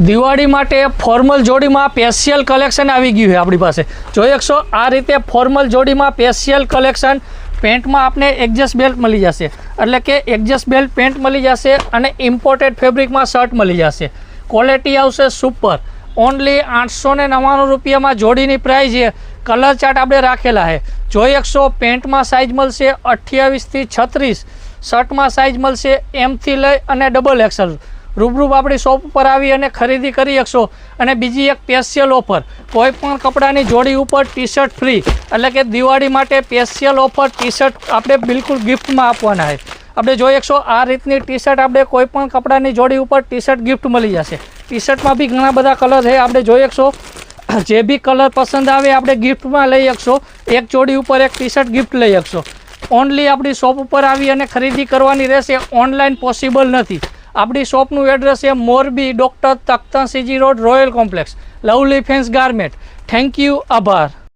દિવાળી માટે ફોર્મલ જોડીમાં special collection આવી ગયું છે આપણી પાસે। જોઈ શકશો આ રીતે ફોર્મલ જોડીમાં સ્પેશિયલ કલેક્શન। પેન્ટમાં આપને એડજસ્ટ બેલ્ટ મળી જશે, એટલે કે એડજસ્ટ બેલ્ટ પેન્ટ મળી જશે અને ઇમ્પોર્ટેડ ફેબ્રિકમાં શર્ટ મળી જશે। ક્વોલિટી આવશે સુપર। ઓનલી 899 રૂપિયામાં જોડીની પ્રાઇસ છે। કલર ચાર્ટ આપણે રાખેલા છે। જોઈ શકશો પેન્ટમાં સાઇઝ મળશે 28 થી 36, શર્ટમાં સાઇઝ મળશે M થી લઈ અને XXL। રૂબરૂ આપણી શોપ ઉપર આવી અને ખરીદી કરી શકશો। અને બીજી એક સ્પેશિયલ ઓફર, કોઈ પણ કપડાની જોડી ઉપર ટી શર્ટ ફ્રી, એટલે કે દિવાળી માટે સ્પેશિયલ ઓફર ટી શર્ટ આપણે બિલકુલ ગિફ્ટમાં આપવાના છે। આપણે જોઈ શકશો આ રીતની ટી શર્ટ આપણે કોઈ પણ કપડાની જોડી ઉપર ટી શર્ટ ગિફ્ટ મળી જશે। ટી શર્ટમાં બી ઘણા બધા કલર છે। આપણે જોઈ શકશો જે બી કલર પસંદ આવે આપણે ગિફ્ટમાં લઈ શકશો। એક જોડી ઉપર એક ટી શર્ટ ગિફ્ટ લઈ શકશો। ઓનલી આપણી શોપ ઉપર આવી અને ખરીદી કરવાની રહેશે, ઓનલાઈન પોસિબલ નથી। આપણી શોપનું એડ્રેસ છે Morbi, doctor Takhtsinhji road, royal complex, lovely fans garment. Thank you, આભાર।